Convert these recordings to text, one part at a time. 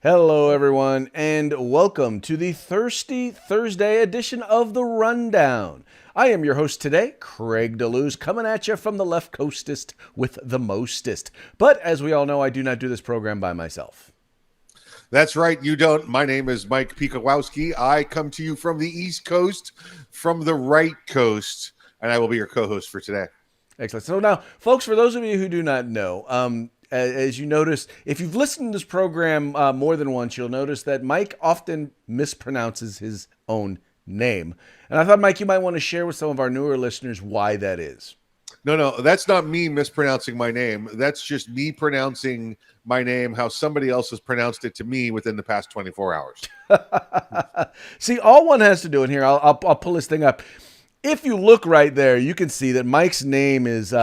Hello, everyone, and welcome to the Thirsty Thursday edition of The Rundown. I am your host today, Craig DeLuz, coming at you from the left coastest with the mostest. But as we all know, I do not do this program by myself. That's right, you don't. My name is Mike Pikowowski. I come to you from the East Coast, from the right coast, and I will be your co-host for today. Excellent. So now, folks, for those of you who do not know, as you notice, if you've listened to this program more than once, you'll notice that Mike often mispronounces his own name. And I thought, Mike, you might want to share with some of our newer listeners why that is. No, that's not me mispronouncing my name. That's just me pronouncing my name how somebody else has pronounced it to me within the past 24 hours. See, all one has to do, and here, I'll pull this thing up. If you look right there, you can see that Mike's name is,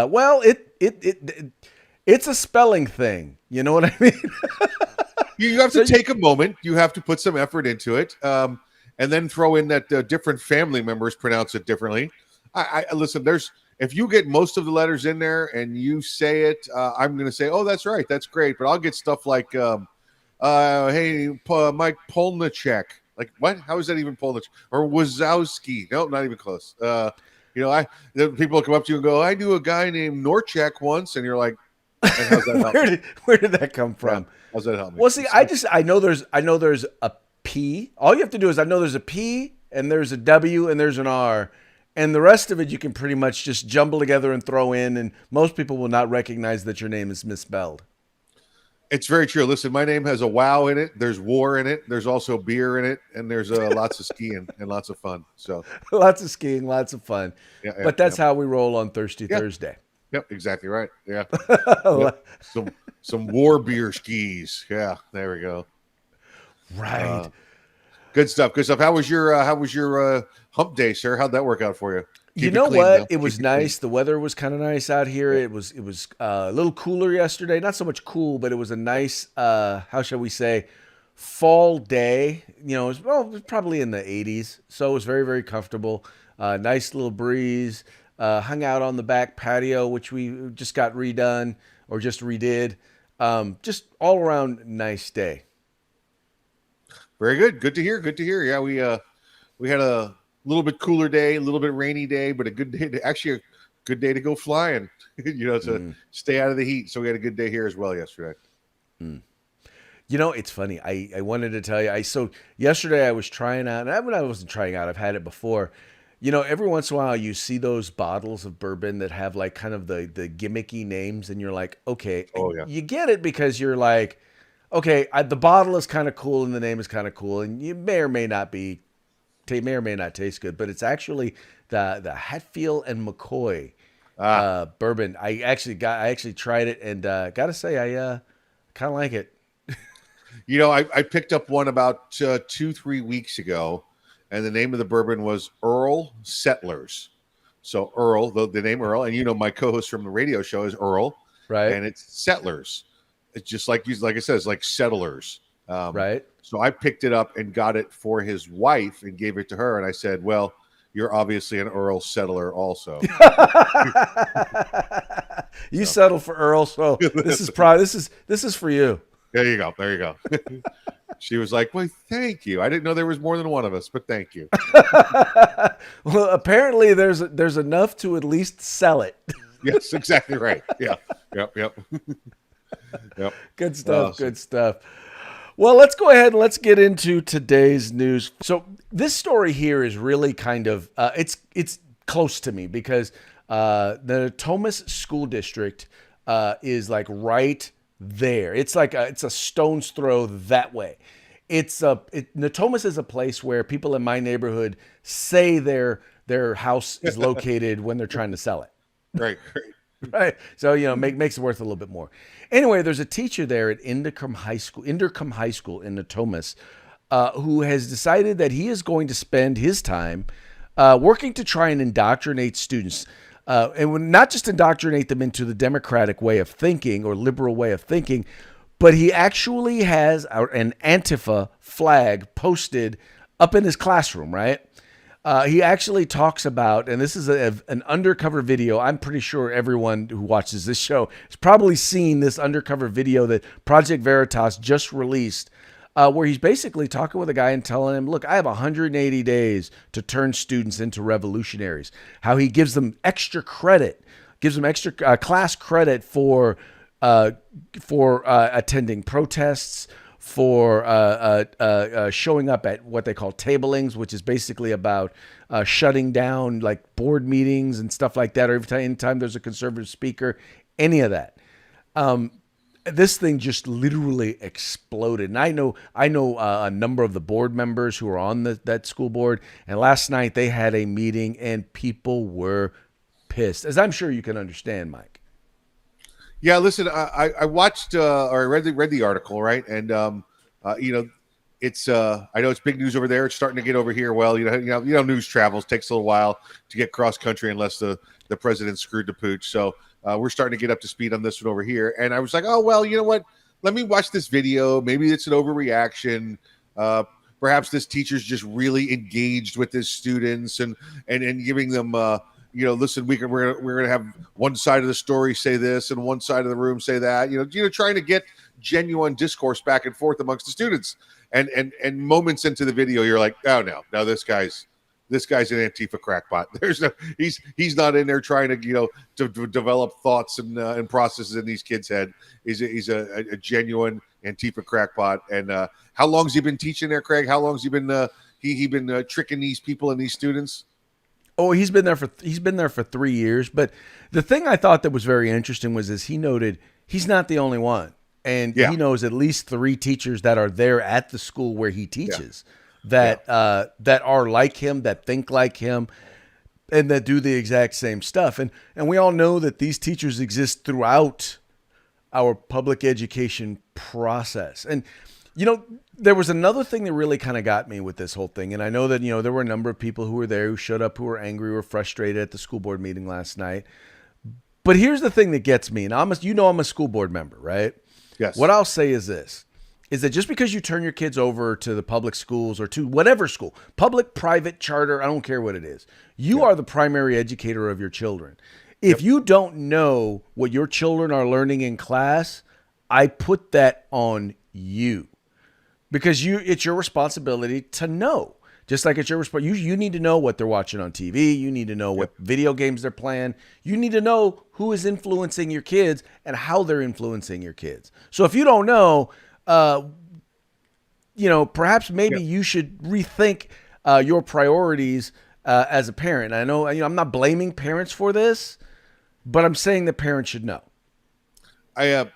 it's a spelling thing. You know what I mean? You have to take a moment. You have to put some effort into it, and then throw in that different family members pronounce it differently. I listen. If you get most of the letters in there and you say it, I'm going to say, "Oh, that's right, that's great." But I'll get stuff like, "Hey, Mike Polnicek." Like, what? How is that even Polnicek? Or Wazowski? No, not even close. People come up to you and go, "I knew a guy named Norchek once," and you're like, "How's that help?" Where did that come from? Yeah, how's that help me? Well, see, I know there's a P. All you have to do is I know there's a P and there's a W and there's an R. And the rest of it you can pretty much just jumble together and throw in, and most people will not recognize that your name is misspelled. It's very true. Listen, my name has a wow in it. There's war in it. There's also beer in it, and there's lots of skiing and lots of fun. So lots of skiing, lots of fun. But that's how we roll on Thirsty Thursday. Yep, exactly right. Yeah. Yep. Some war beer skis. Yeah, there we go. Right. Good stuff. Good stuff. How was your hump day, sir? How'd that work out for you? You know what? It was nice. The weather was kind of nice out here. Yeah. It was a little cooler yesterday. Not so much cool, but it was a nice, how shall we say, fall day. You know, it was probably in the 80s, so it was very, very comfortable. Nice little breeze. Hung out on the back patio, which we just got redone or just redid. Just all around nice day. Very good. Good to hear. Good to hear. Yeah, we had a little bit cooler day, a little bit rainy day, but a good day a good day to go flying, to stay out of the heat. So we had a good day here as well yesterday. You know, it's funny. I wanted to tell you, so yesterday I was trying out, and when I wasn't trying out, I've had it before. You know, every once in a while you see those bottles of bourbon that have like kind of the gimmicky names, and you're like, okay, you get it because you're like, okay, the bottle is kind of cool and the name is kind of cool, and you may or may not taste good, but it's actually the Hatfield and McCoy bourbon. I actually tried it, and gotta say I kind of like it. I picked up one about 2-3 weeks ago, and the name of the bourbon was Earl Settlers. So Earl, the name Earl, and my co-host from the radio show is Earl, right? And it's Settlers. It's just like I said, it's like settlers. Right. So I picked it up and got it for his wife and gave it to her. And I said, well, you're obviously an Earl settler also. You settle for Earl. So this is for you. There you go. She was like, well, thank you. I didn't know there was more than one of us, but thank you. Well, apparently there's enough to at least sell it. Yes, exactly right. Yeah. Yep. Yep. Good stuff. Good stuff. Well, let's go ahead and let's get into today's news. So this story here is really kind of it's close to me because the Thomas School District is like right there. It's like it's a stone's throw that way. Natomas is a place where people in my neighborhood say their house is located when they're trying to sell it. Right. Right. So, makes it worth a little bit more. Anyway, there's a teacher there at Indercombe High School in Natomas, who has decided that he is going to spend his time working to try and indoctrinate students. And not just indoctrinate them into the democratic way of thinking or liberal way of thinking, but he actually has an ANTIFA flag posted up in his classroom, right? He actually talks about, and this is an undercover video. I'm pretty sure everyone who watches this show has probably seen this undercover video that Project Veritas just released where he's basically talking with a guy and telling him, look, I have 180 days to turn students into revolutionaries. How he gives them extra credit, gives them extra class credit for attending protests, for showing up at what they call tablings, which is basically about shutting down like board meetings and stuff like that, or anytime there's a conservative speaker, any of that. This thing just literally exploded. And I know a number of the board members who are on that school board. And last night they had a meeting and people were pissed, as I'm sure you can understand, Mike. Yeah, listen, I watched or I read the article, right? And it's I know it's big news over there. It's starting to get over here. Well, news travels, takes a little while to get cross country unless the president screwed the pooch. So we're starting to get up to speed on this one over here. And I was like, oh well, you know what? Let me watch this video. Maybe it's an overreaction. Perhaps this teacher's just really engaged with his students and giving them. Listen, we're gonna have one side of the story say this and one side of the room say that. Trying to get genuine discourse back and forth amongst the students. And moments into the video, you're like, oh no, this guy's an Antifa crackpot. There's no, he's not in there trying to to develop thoughts and processes in these kids' head. He's a genuine Antifa crackpot. And how long's he been teaching there, Craig? How long's he been he been tricking these people and these students? Oh, he's been there for 3 years. But the thing I thought that was very interesting was he noted he's not the only one. And he knows at least 3 teachers that are there at the school where he teaches that are like him, that think like him, and that do the exact same stuff. And we all know that these teachers exist throughout our public education process. And there was another thing that really kind of got me with this whole thing. And I know that, there were a number of people who were there who showed up, who were angry, who were frustrated at the school board meeting last night. But here's the thing that gets me. And I'm a school board member, right? Yes. What I'll say is this, is that just because you turn your kids over to the public schools or to whatever school, public, private, charter, I don't care what it is, you are the primary educator of your children. If you don't know what your children are learning in class, I put that on you. Because it's your responsibility to know. Just like it's your responsibility. You need to know what they're watching on TV. You need to know what video games they're playing. You need to know who is influencing your kids and how they're influencing your kids. So if you don't know, perhaps maybe you should rethink your priorities as a parent. I know, I'm not blaming parents for this, but I'm saying that parents should know. I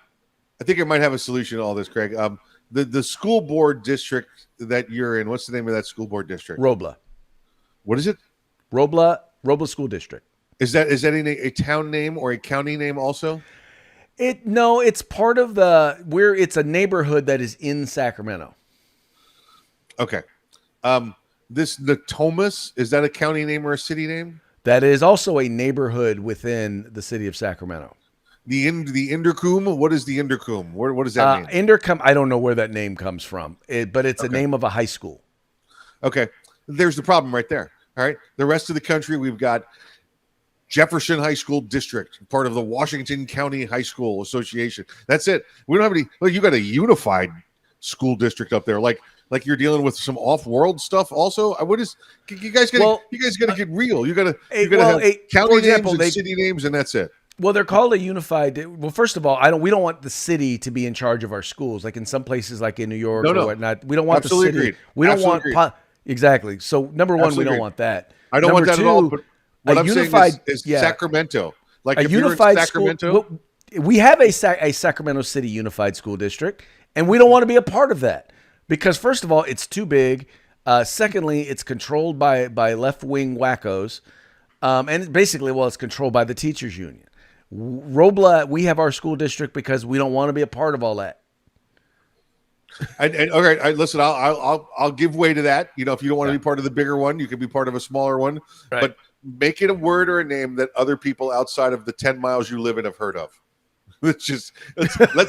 think I might have a solution to all this, Craig. The school board district that you're in, what's the name of that school board district? Robla. What is it? Robla School District. Is that a town name or a county name also? It's part of it's a neighborhood that is in Sacramento. Okay. This Natomas, is that a county name or a city name? That is also a neighborhood within the city of Sacramento. The Inderkum? What is the Inderkum? What does that mean? Inderkum, I don't know where that name comes from, but it's a name of a high school. Okay. There's the problem right there. All right. The rest of the country, we've got Jefferson High School District, part of the Washington County High School Association. That's it. We don't have any. Well, you got a unified school district up there, like you're dealing with some off-world stuff. Also, what is you guys got to get real. You got to have county names and city names, and that's it. Well, they're called a unified. Well, first of all, we don't want the city to be in charge of our schools, like in some places, like in New York or whatnot. We don't want the city. Agreed. We don't want exactly. So number one, we don't want that. I don't want that at all. But what I'm saying is Sacramento, like a unified Sacramento. School, we have a Sacramento City Unified School District, and we don't want to be a part of that because first of all, it's too big. Secondly, it's controlled by left-wing wackos, and basically, it's controlled by the teachers union. Robla, we have our school district because we don't want to be a part of all that. And all right, listen, I'll give way to that. If you don't want to be part of the bigger one, you can be part of a smaller one. Right. But make it a word or a name that other people outside of the 10 miles you live in have heard of. Let's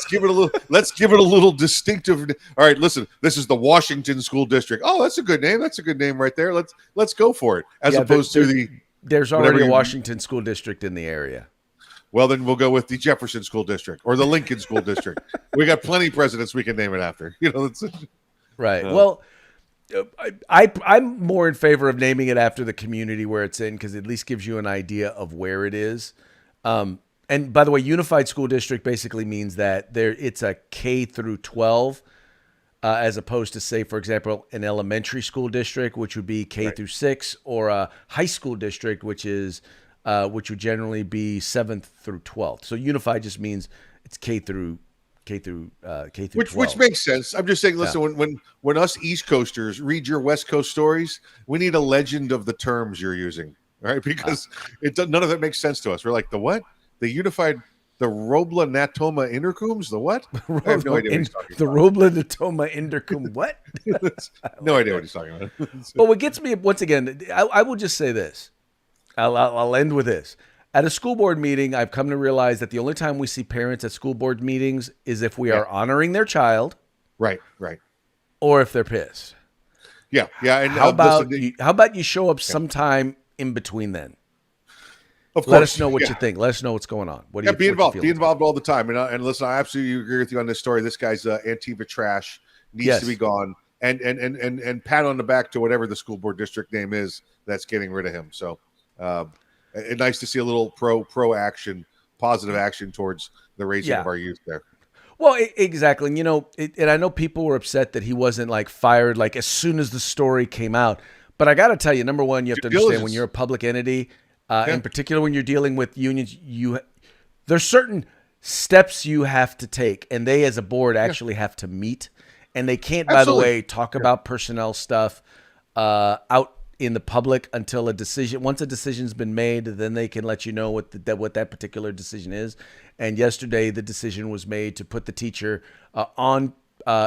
give it a little distinctive. All right, listen, this is the Washington School District. Oh, that's a good name. That's a good name right there. Let's go for it. As opposed to there's already a Washington School District in the area. Well, then we'll go with the Jefferson School District or the Lincoln School District. We got plenty of presidents we can name it after. Right. Well, I'm more in favor of naming it after the community where it's in because it at least gives you an idea of where it is. And by the way, unified school district basically means that it's a K through 12, as opposed to, say, for example, an elementary school district, which would be K through 6, or a high school district, which would generally be 7th through 12th. So unified just means it's K through 12. Which makes sense. I'm just saying, listen, when us East Coasters read your West Coast stories, we need a legend of the terms you're using, right? Because none of it makes sense to us. We're like, the what? The unified, the Robla Natoma Intercooms? The what? I have no idea what he's talking The about. Robla Natoma Intercom. What? No idea what he's talking about. But what gets me, once again, I will just say this. I'll end with this. At a school board meeting, I've come to realize that the only time we see parents at school board meetings is if we are honoring their child, Right. or if they're pissed. Yeah. And How about you show up sometime in between then? Of course. Let us know what you think. Let us know what's going on. Be involved. Be involved all the time. And listen, I absolutely agree with you on this story. This guy's Antifa trash needs to be gone. And pat on the back to whatever the school board district name is that's getting rid of him. So nice to see a little pro action, positive action towards the raising of our youth there. Well, exactly. And I know people were upset that he wasn't like fired like as soon as the story came out. But I got to tell you, number one, you have to understand when you're a public entity, in particular when you're dealing with unions, there's certain steps you have to take, and they as a board actually have to meet. And they can't, by the way, talk about personnel stuff out in the public until once a decision's been made, then they can let you know what that particular decision is. And yesterday, the decision was made to put the teacher on.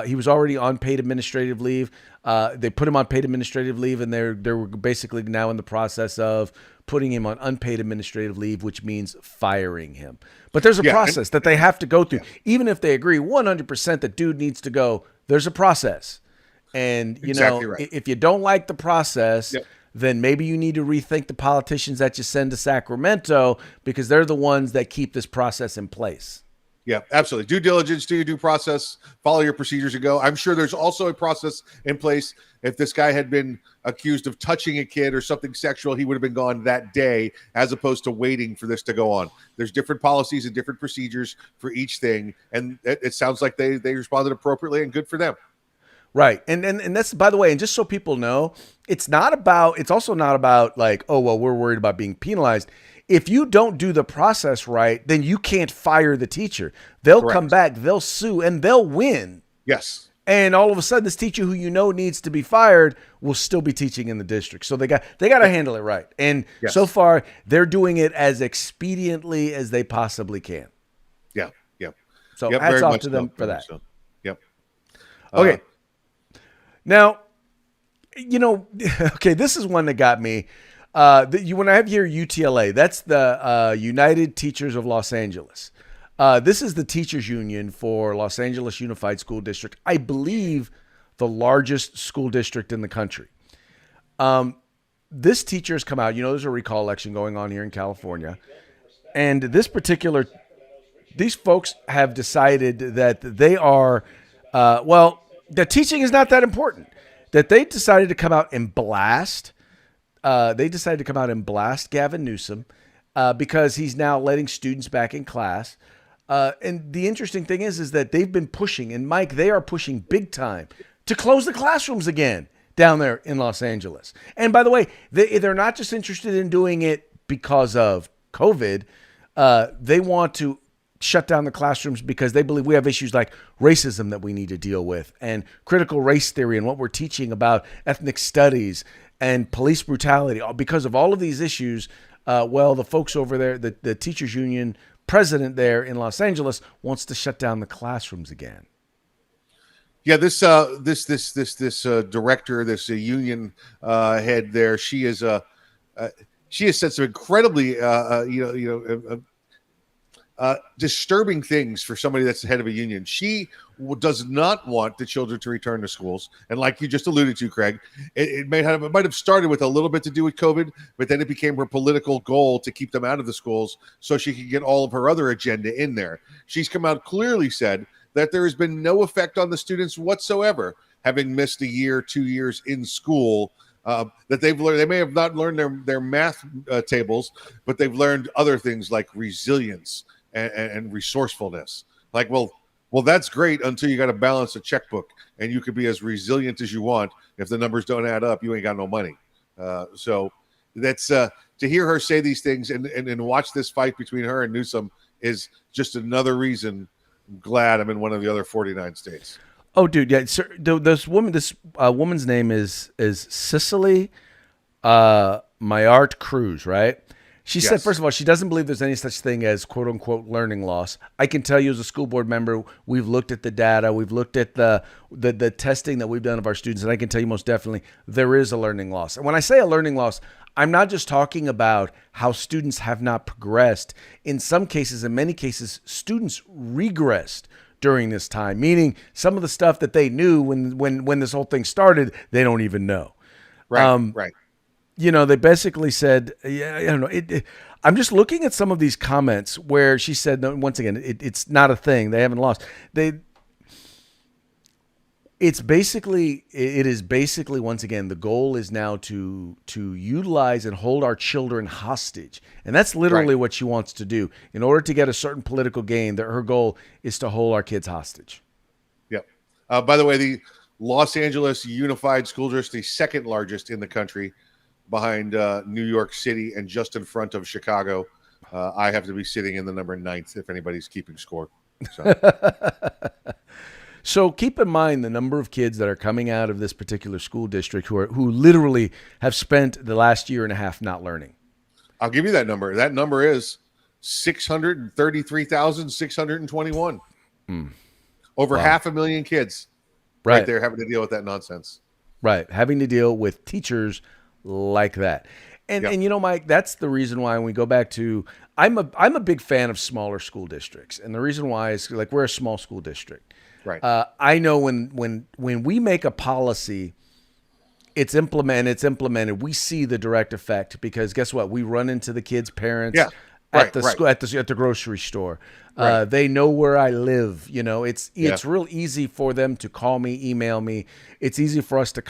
He was already on paid administrative leave. They put him on paid administrative leave, and they're basically now in the process of putting him on unpaid administrative leave, which means firing him. But there's a process that they have to go through. Even if they agree 100% that dude needs to go, there's a process. And, if you don't like the process, then maybe you need to rethink the politicians that you send to Sacramento, because they're the ones that keep this process in place. Yeah, absolutely. Due diligence, do your due process, follow your procedures and go. I'm sure there's also a process in place. If this guy had been accused of touching a kid or something sexual, he would have been gone that day, as opposed to waiting for this to go on. There's different policies and different procedures for each thing. And it sounds like they responded appropriately, and good for them. Right. And that's, by the way, and just so people know, it's also not about like, oh, well, we're worried about being penalized. If you don't do the process right, then you can't fire the teacher. They'll come back, they'll sue, and they'll win. Yes. And all of a sudden, this teacher who needs to be fired will still be teaching in the district. So they got to handle it right. And so far, they're doing it as expediently as they possibly can. Yeah. So hats off to them for that. So. Yep. Okay. Now, this is one that got me. When I have here UTLA, that's the United Teachers of Los Angeles. This is the teachers union for Los Angeles Unified School District. I believe the largest school district in the country. This teacher has come out. There's a recall election going on here in California. And these folks have decided that they are, the teaching is not that important. That they decided to come out and blast. Gavin Newsom because he's now letting students back in class. And the interesting thing is that they've been pushing, and Mike, they are pushing big time to close the classrooms again down there in Los Angeles. And by the way, they're not just interested in doing it because of COVID. They want to shut down the classrooms because they believe we have issues like racism that we need to deal with, and critical race theory, and what we're teaching about ethnic studies and police brutality. Because of all of these issues, the folks over there, the teachers union president there in Los Angeles wants to shut down the classrooms again. Yeah, this director, this union head there, she has said some incredibly disturbing things for somebody that's the head of a union. She does not want the children to return to schools, and like you just alluded to, Craig, it might have started with a little bit to do with COVID, but then it became her political goal to keep them out of the schools so she could get all of her other agenda in there. She's come out clearly said that there has been no effect on the students whatsoever. having missed a year, 2 years in school, that they've learned. They may have not learned their math tables, but they've learned other things like resilience and resourcefulness. Like, well, that's great until you got to balance a checkbook, and you could be as resilient as you want. If the numbers don't add up, you ain't got no money. So that's to hear her say these things and watch this fight between her and Newsom is just another reason I'm glad I'm in one of the other 49 states. Oh, dude, yeah. Sir, this woman's name is Cicely Mayart Cruz, right? She said, Yes. first of all, she doesn't believe there's any such thing as quote unquote learning loss. I can tell you as a school board member, we've looked at the data, we've looked at the testing that we've done of our students, and I can tell you most definitely there is a learning loss. And when I say a learning loss, I'm not just talking about how students have not progressed. In some cases, in many cases, students regressed during this time, meaning some of the stuff that they knew when this whole thing started, they don't even know. Right, right. You know, they basically said, yeah, I don't know. I'm just looking at some of these comments where she said, no, once again, it's not a thing. They haven't lost. It is basically, once again, the goal is now to utilize and hold our children hostage. And that's literally what she wants to do. In order to get a certain political gain, that her goal is to hold our kids hostage. Yep. By the way, the Los Angeles Unified School District, the second largest in the country, behind New York City and just in front of Chicago. I have to be sitting in the number 9th if anybody's keeping score. So. So keep in mind the number of kids that are coming out of this particular school district who literally have spent the last year and a half not learning. I'll give you that number. That number is 633,621. Over 500,000 kids right there having to deal with that nonsense. Right. Having to deal with teachers like that. And you know, Mike, that's the reason why when we go back to I'm a big fan of smaller school districts. And the reason why is like we're a small school district. Right. I know when we make a policy, it's implemented. We see the direct effect because guess what? We run into the kids' parents at the grocery store. They know where I live. You know, it's real easy for them to call me, email me. It's easy for us to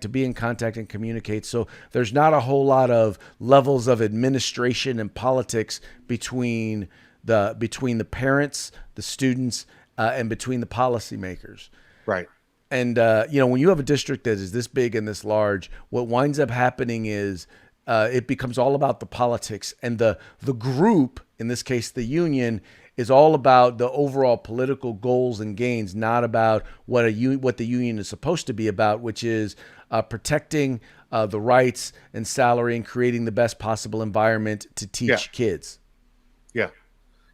be in contact and communicate. So there's not a whole lot of levels of administration and politics between the parents, the students, and between the policymakers. Right. And, when you have a district that is this big and this large, what winds up happening is it becomes all about the politics. And the group, in this case, the union, is all about the overall political goals and gains, not about what the union is supposed to be about, which is protecting the rights and salary and creating the best possible environment to teach kids. Yeah.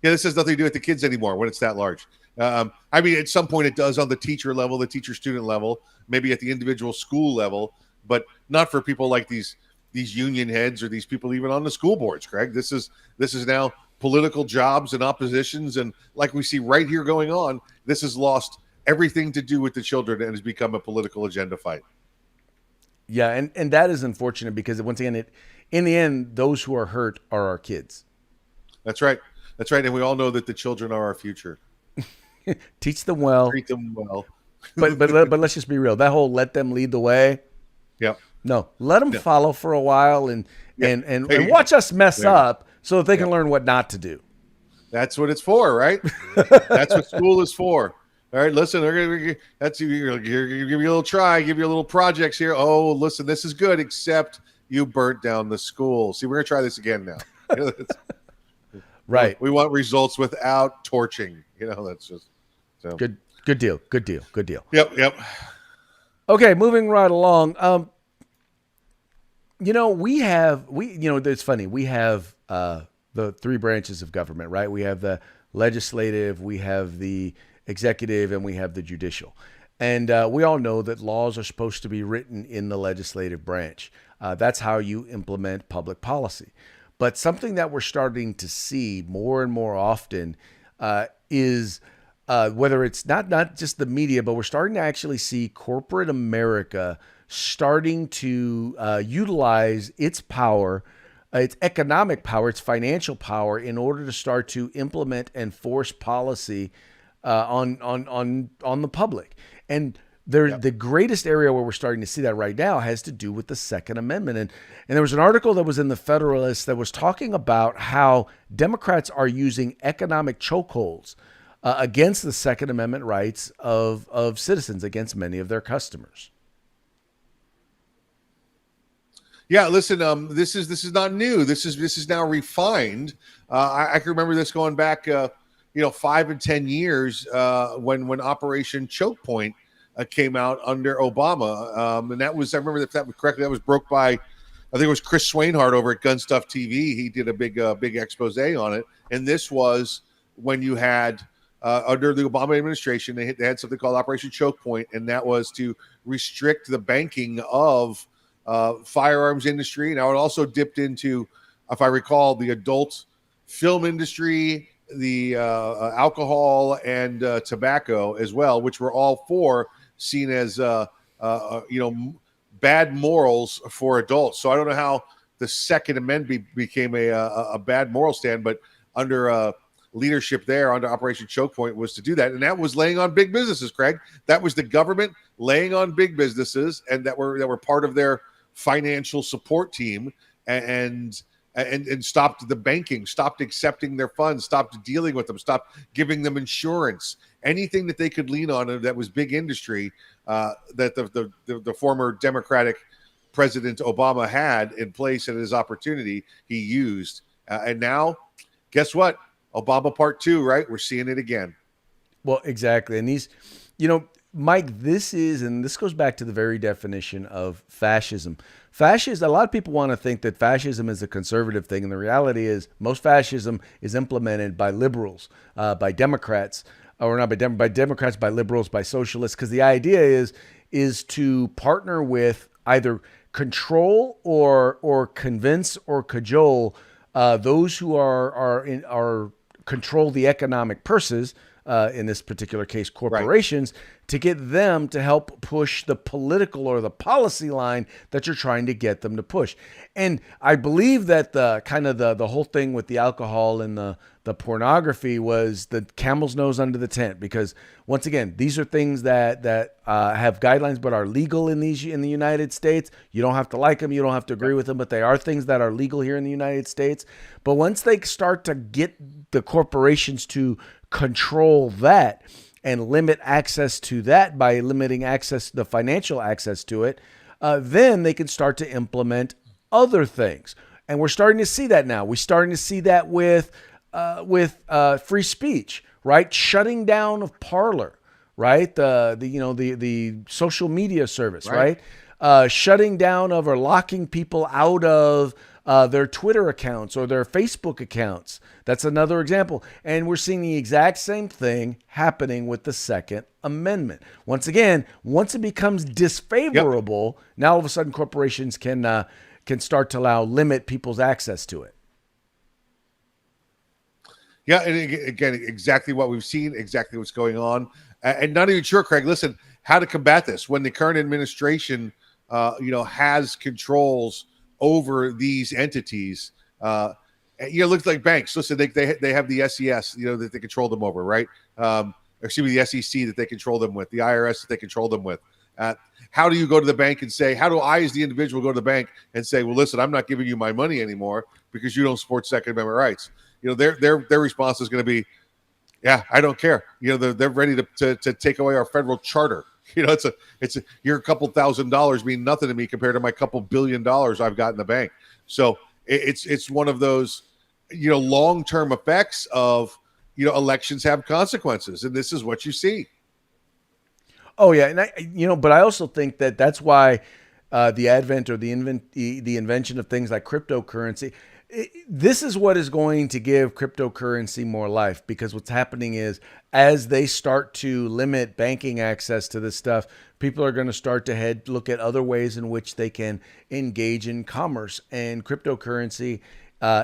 Yeah, this has nothing to do with the kids anymore when it's that large. I mean, at some point it does on the teacher level, the teacher-student level, maybe at the individual school level, but not for people like these union heads or these people even on the school boards, Craig. This is now political jobs and oppositions, and like we see right here going on, this has lost everything to do with the children and has become a political agenda fight. Yeah, and that is unfortunate because once again, in the end, those who are hurt are our kids. That's right. That's right. And we all know that the children are our future. Teach them well. Treat them well. but let's just be real. That whole let them lead the way. Yeah. No, let them follow for a while and watch us mess up so that they can learn what not to do. That's what it's for, right? That's what school is for. All right, listen, that's you're give you a little try, give you a little projects here. Oh, listen, this is good, except you burnt down the school. See, we're gonna try this again now. Right. We want results without torching. That's just so good deal. Good deal. Yep. Okay, moving right along. It's funny. We have the three branches of government, right? We have the legislative, we have the executive, and we have the judicial. And we all know that laws are supposed to be written in the legislative branch. That's how you implement public policy. But something that we're starting to see more and more often is whether it's not just the media, but we're starting to actually see corporate America starting to utilize its power, its economic power, its financial power in order to start to implement and force policy on the public. And Yep. The greatest area where we're starting to see that right now has to do with the Second Amendment. And there was an article that was in the Federalist that was talking about how Democrats are using economic chokeholds against the Second Amendment rights of citizens, against many of their customers. Yeah, listen. This is not new. This is now refined. I can remember this going back, 5 and 10 years when Operation Choke Point came out under Obama, and that was, I remember, if that was correctly, that was broke by, I think it was Chris Swainhart over at Gun Stuff TV. He did a big expose on it, and this was when you had. Under the Obama administration, they had something called Operation Choke Point, and that was to restrict the banking of firearms industry. Now, it also dipped into, if I recall, the adult film industry, the alcohol, and tobacco as well, which were all four seen as bad morals for adults. So I don't know how the Second Amendment became a bad moral stand, but under leadership there under Operation Choke Point was to do that, and that was laying on big businesses. Craig, that was the government laying on big businesses, and that were part of their financial support team, and stopped the banking, stopped accepting their funds, stopped dealing with them, stopped giving them insurance, anything that they could lean on that was big industry that the former Democratic President Obama had in place at his opportunity, he used. And now, guess what? Obama Part 2, right? We're seeing it again. Well, exactly. And Mike, this goes back to the very definition of fascism. A lot of people want to think that fascism is a conservative thing, and the reality is most fascism is implemented by liberals, by Democrats, or not by Democrats, by liberals, by socialists, because the idea is to partner with, either control or convince or cajole those who are control the economic purses, in this particular case, corporations, right, to get them to help push the political or the policy line that you're trying to get them to push. And I believe that the whole thing with the alcohol and the pornography was the camel's nose under the tent, because once again, these are things that have guidelines but are legal in the United States. You don't have to like them, you don't have to agree with them, but they are things that are legal here in the United States. But once they start to get the corporations to control that and limit access to that by limiting the financial access to it, then they can start to implement other things. And we're starting to see that now. We're starting to see that with free speech, right? Shutting down of Parler, right? The social media service, right? Shutting down of or locking people out of their Twitter accounts or their Facebook accounts. That's another example. And we're seeing the exact same thing happening with the Second Amendment. Once again, once it becomes disfavorable, now all of a sudden corporations can start to limit people's access to it. Yeah, and again, exactly what we've seen, exactly what's going on, and not even sure, Craig. Listen, how to combat this when the current administration, has controls over these entities. It looks like banks. Listen, they have the SES, that they control them over, right? Excuse me, the SEC that they control them with, the IRS that they control them with. How do you go to the bank and say, how do I, as the individual, go to the bank and say, well, listen, I'm not giving you my money anymore because you don't support Second Amendment rights? Their response is going to be, yeah, I don't care. They're ready to take away our federal charter. It's your couple $1,000s mean nothing to me compared to my couple $1 billion I've got in the bank. So it's one of those, long-term effects of, elections have consequences, and this is what you see. Oh yeah, and but I also think that that's why the advent or the invention of things like cryptocurrency. This is what is going to give cryptocurrency more life, because what's happening is, as they start to limit banking access to this stuff, people are going to start to look at other ways in which they can engage in commerce. And cryptocurrency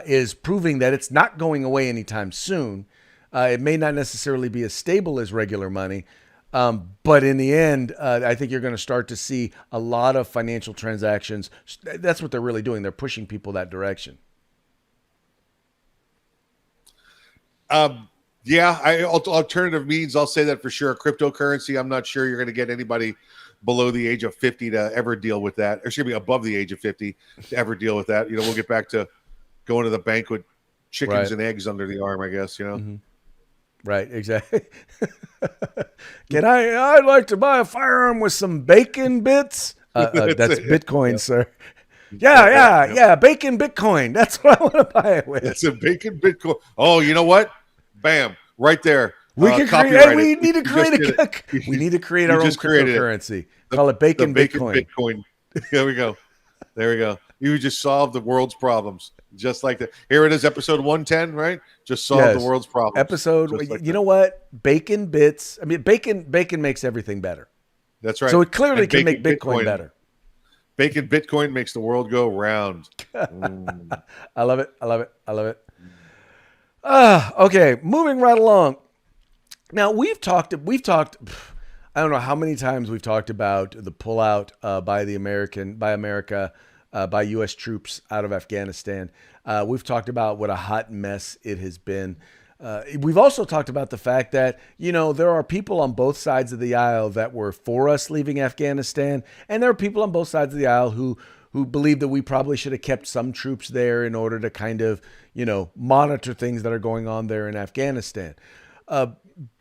is proving that it's not going away anytime soon. It may not necessarily be as stable as regular money, but in the end, I think you're going to start to see a lot of financial transactions. That's what they're really doing. They're pushing people that direction. Yeah, alternative means, I'll say that for sure. Cryptocurrency, I'm not sure you're going to get anybody below the age of 50 to ever deal with that. Or excuse me, above the age of 50 to ever deal with that. We'll get back to going to the bank with chickens Right. and eggs under the arm, I guess. Mm-hmm. Right. Exactly. I'd like to buy a firearm with some bacon bits. That's Bitcoin, Yeah. sir. Yeah, yeah, yeah. Yeah. Bacon Bitcoin. That's what I want to buy it with. It's a bacon Bitcoin. Oh, you know what? Bam, right there. We can create. Hey, Copyright it. we need to You just create did it. we need to create You our own just created it. cryptocurrency. Call it Bacon Bacon Bitcoin. Bitcoin. There we go. There we go. You just solved the world's problems, just like that. Here it is, episode 110, right? Just solved the world's problems. Episode. Like you know what? Bacon bits. I mean, bacon makes everything better. That's right. So it clearly can make Bitcoin better. Bacon Bitcoin makes the world go round. I love it. I love it. I love it. Okay, moving right along. Now we've talked. I don't know how many times we've talked about the pullout by U.S. troops out of Afghanistan. We've talked about what a hot mess it has been. We've also talked about the fact that, there are people on both sides of the aisle that were for us leaving Afghanistan, and there are people on both sides of the aisle who believe that we probably should have kept some troops there in order to kind of, monitor things that are going on there in Afghanistan.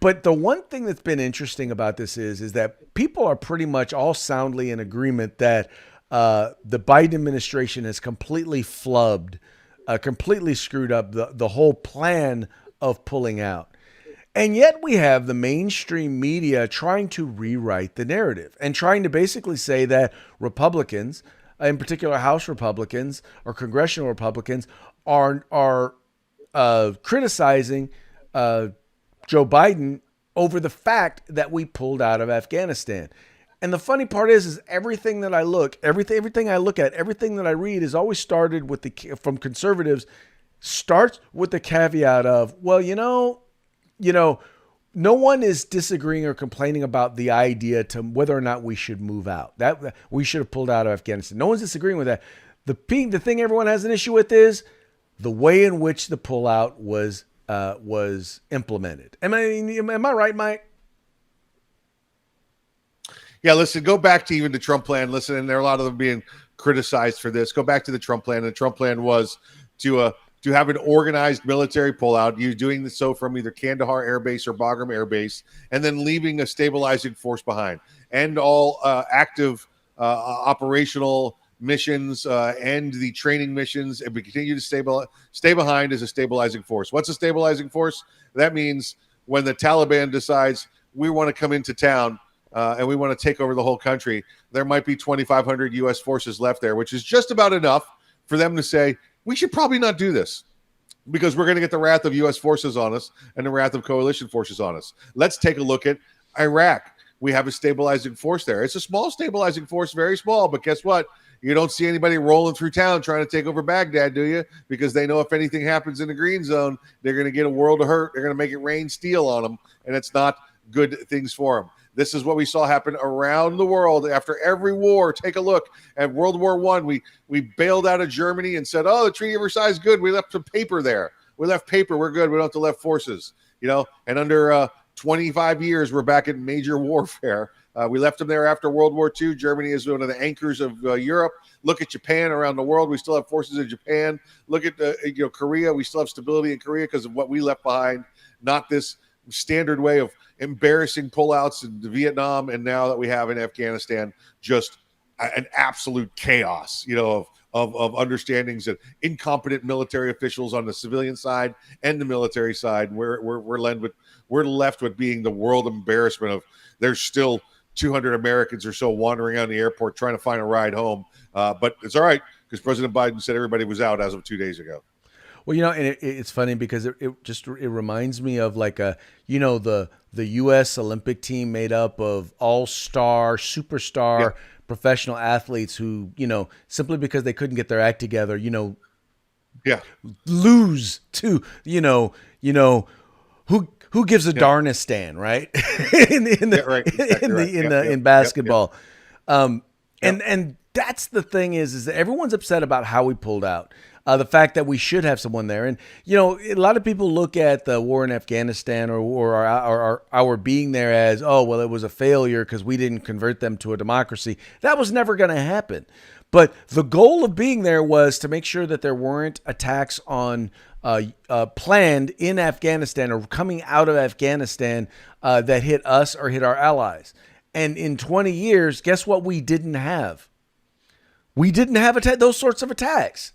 But the one thing that's been interesting about this is that people are pretty much all soundly in agreement that the Biden administration has completely flubbed, completely screwed up the whole plan of pulling out. And yet we have the mainstream media trying to rewrite the narrative and trying to basically say that Republicans, in particular House Republicans or congressional Republicans, are criticizing Joe Biden over the fact that we pulled out of Afghanistan. And the funny part is everything that I look, everything I look at, everything that I read is always started from conservatives, starts with the caveat of, well, no one is disagreeing or complaining about the idea to whether or not we should move out. That we should have pulled out of Afghanistan. No one's disagreeing with that. The thing everyone has an issue with is the way in which the pullout was implemented. Am I right, Mike? Yeah, listen, go back to even the Trump plan. Listen, and there are a lot of them being criticized for this. Go back to the Trump plan. The Trump plan was to have an organized military pullout. You doing so from either Kandahar Air Base or Bagram Air Base, and then leaving a stabilizing force behind, and all active operational missions and the training missions, and we continue to stay behind as a stabilizing force. What's a stabilizing force? That means when the Taliban decides we want to come into town and we want to take over the whole country, there might be 2,500 U.S. forces left there, which is just about enough for them to say, we should probably not do this because we're going to get the wrath of U.S. forces on us and the wrath of coalition forces on us. Let's take a look at Iraq. We have a stabilizing force there. It's a small stabilizing force, very small, but guess what? You don't see anybody rolling through town trying to take over Baghdad, do you? Because they know if anything happens in the green zone, they're going to get a world of hurt. They're going to make it rain steel on them, and it's not good things for them. This is what we saw happen around the world after every war. Take a look at World War I. We bailed out of Germany and said, oh, the Treaty of Versailles is good. We left some paper there. We left paper. We're good. We don't have to left forces. And under 25 years, we're back in major warfare. We left them there after World War II. Germany is one of the anchors of Europe. Look at Japan around the world. We still have forces in Japan. Look at Korea. We still have stability in Korea because of what we left behind, not this standard way of embarrassing pullouts in Vietnam, and now that we have in Afghanistan, just an absolute chaos, of understandings and incompetent military officials on the civilian side and the military side. We're left with being the world embarrassment of there's still 200 Americans or so wandering around the airport trying to find a ride home. But it's all right because President Biden said everybody was out as of 2 days ago. Well, and it's funny because it reminds me of like the U.S. Olympic team made up of all-star, superstar, professional athletes who, simply because they couldn't get their act together, lose to, who gives a darnistan, right? in basketball. And that's the thing is that everyone's upset about how we pulled out. The fact that we should have someone there. And, a lot of people look at the war in Afghanistan or our being there as, oh, well, it was a failure because we didn't convert them to a democracy. That was never going to happen. But the goal of being there was to make sure that there weren't attacks on planned in Afghanistan or coming out of Afghanistan that hit us or hit our allies. And in 20 years, guess what we didn't have? We didn't have those sorts of attacks.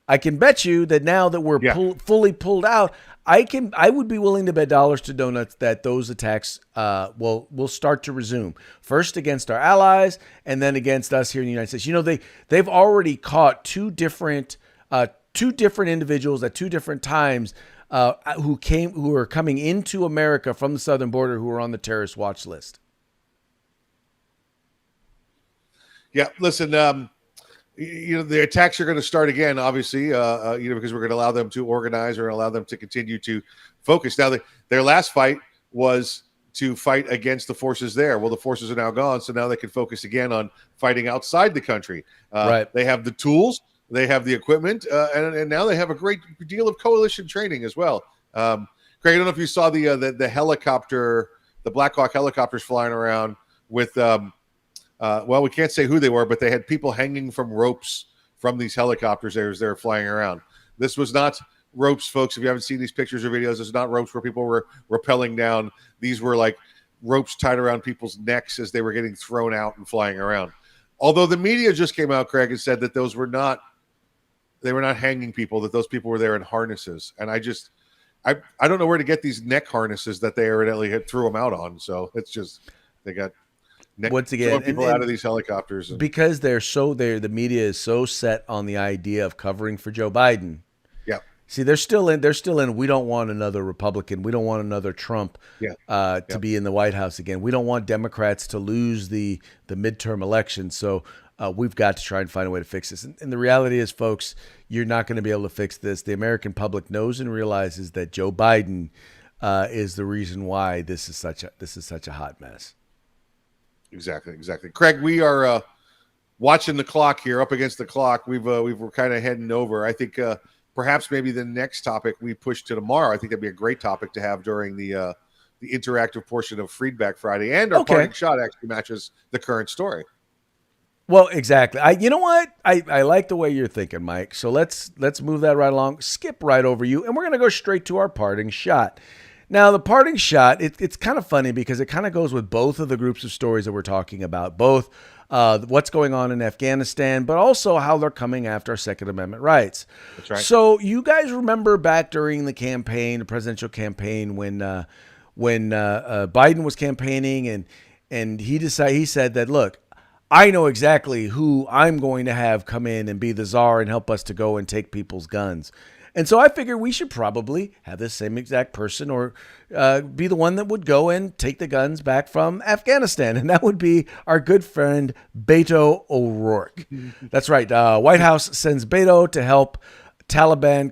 I can bet you that now that we're fully pulled out, I would be willing to bet dollars to donuts that those attacks will start to resume. First against our allies, and then against us here in the United States. They've already caught two different individuals at two different times who are coming into America from the southern border who are on the terrorist watch list. Yeah, listen. The attacks are going to start again, obviously, because we're going to allow them to organize or allow them to continue to focus. Now, their last fight was to fight against the forces there. Well, the forces are now gone, so now they can focus again on fighting outside the country. Right. They have the tools, they have the equipment, and now they have a great deal of coalition training as well. Craig, I don't know if you saw the helicopter, the Black Hawk helicopters flying around with we can't say who they were, but they had people hanging from ropes from these helicopters as they were flying around. This was not ropes, folks. If you haven't seen these pictures or videos, it's not ropes where people were rappelling down. These were like ropes tied around people's necks as they were getting thrown out and flying around. Although the media just came out, Craig, and said that they were not hanging people, that those people were there in harnesses. And I don't know where to get these neck harnesses that they evidently threw them out on. So it's just, they got once again people out of these helicopters because the media is so set on the idea of covering for Joe Biden. Yeah. See, they're still in. We don't want another Republican. We don't want another Trump to be in the White House again. We don't want Democrats to lose the midterm election. So we've got to try and find a way to fix this. And the reality is, folks, you're not going to be able to fix this. The American public knows and realizes that Joe Biden is the reason why this is such a hot mess. Exactly. Craig, we are watching the clock here, up against the clock. We're kind of heading over. I think perhaps maybe the next topic we push to tomorrow. I think that'd be a great topic to have during the interactive portion of Feedback Friday, and our parting shot actually matches the current story. Well, exactly. You know what? I like the way you're thinking, Mike. So let's move that right along. Skip right over you, and we're gonna go straight to our parting shot. Now, the parting shot, it's kind of funny because it kind of goes with both of the groups of stories that we're talking about, both what's going on in Afghanistan, but also how they're coming after our Second Amendment rights. That's right. So you guys remember back during the campaign, the presidential campaign, when Biden was campaigning and he said that, look, I know exactly who I'm going to have come in and be the czar and help us to go and take people's guns. And so I figured we should probably have this same exact person or be the one that would go and take the guns back from Afghanistan. And that would be our good friend Beto O'Rourke. That's right. White House sends Beto to help Taliban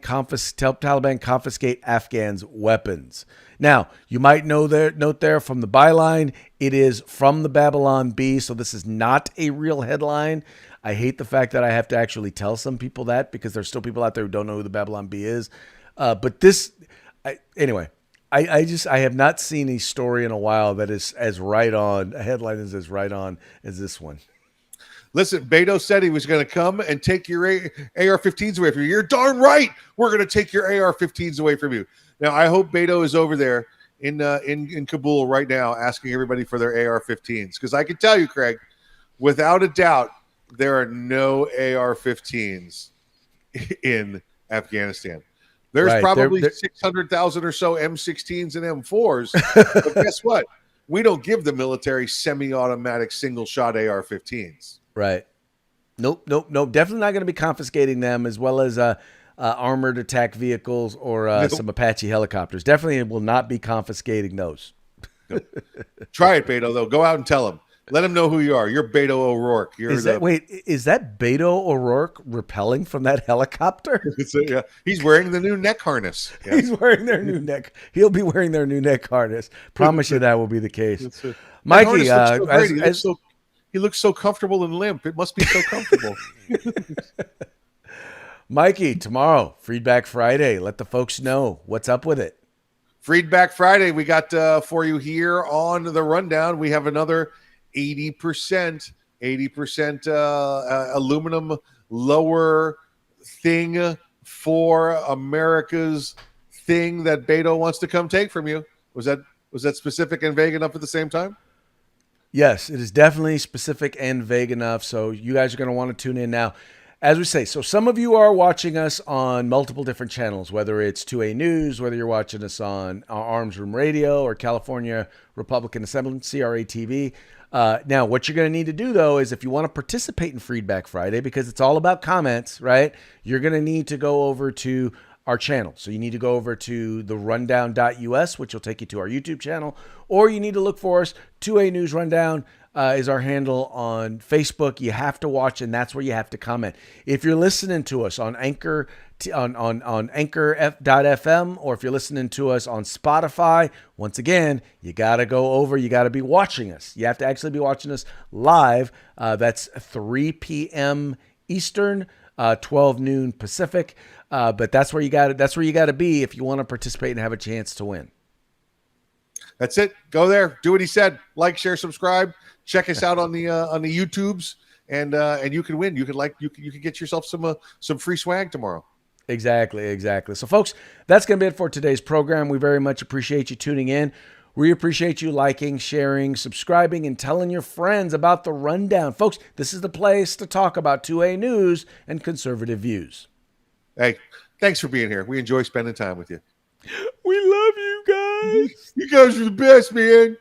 confiscate Afghans' weapons. Now, you might note there from the byline, it is from the Babylon Bee, so this is not a real headline. I hate the fact that I have to actually tell some people that because there's still people out there who don't know who the Babylon Bee is. But this, anyway, I have not seen a story in a while that is as right on, a headline is as right on as this one. Listen, Beto said he was going to come and take your AR-15s away from you. You're darn right. We're going to take your AR-15s away from you. Now, I hope Beto is over there in Kabul right now asking everybody for their AR-15s. Because I can tell you, Craig, without a doubt, there are no AR-15s in Afghanistan. There's probably 600,000 or so M16s and M4s. But guess what? We don't give the military semi-automatic single-shot AR-15s. Right. Nope. Definitely not going to be confiscating them, as well as armored attack vehicles or some Apache helicopters. Definitely will not be confiscating those. No. Try it, Beto, though. Go out and tell them. Let them know who you are. You're Beto O'Rourke. Is that Beto O'Rourke rappelling from that helicopter? He's wearing the new neck harness. Yeah. He's wearing their new neck. He'll be wearing their new neck harness. Promise you that will be the case. Mikey, he looks so comfortable and limp. It must be so comfortable. Mikey, tomorrow, Feedback Friday. Let the folks know what's up with it. Feedback Friday, we got for you here on the rundown. We have another 80% aluminum lower thing for America's thing that Beto wants to come take from you. Was that specific and vague enough at the same time? Yes, it is definitely specific and vague enough. So you guys are going to want to tune in now. As we say, so some of you are watching us on multiple different channels, whether it's 2A News, whether you're watching us on Arms Room Radio or California Republican Assembly, CRA-TV. Now, what you're going to need to do, though, is if you want to participate in Feedback Friday, because it's all about comments, right? You're going to need to go over to our channel. So you need to go over to the rundown.us, which will take you to our YouTube channel, or you need to look for us. 2A News Rundown is our handle on Facebook. You have to watch, and that's where you have to comment. If you're listening to us on Anchor, on Anchor.fm, or if you're listening to us on Spotify, once again, you got to go over. You got to be watching us. You have to actually be watching us live. That's 3 p.m. Eastern, 12 noon Pacific. But that's where you got it. That's where you got to be if you want to participate and have a chance to win. That's it. Go there. Do what he said. Like, share, subscribe. Check us out on the YouTubes, and you can win. You can get yourself some free swag tomorrow. Exactly. So, folks, that's going to be it for today's program. We very much appreciate you tuning in. We appreciate you liking, sharing, subscribing, and telling your friends about the rundown. Folks, this is the place to talk about 2A News and conservative views. Hey, thanks for being here. We enjoy spending time with you. We love you guys. You guys are the best, man.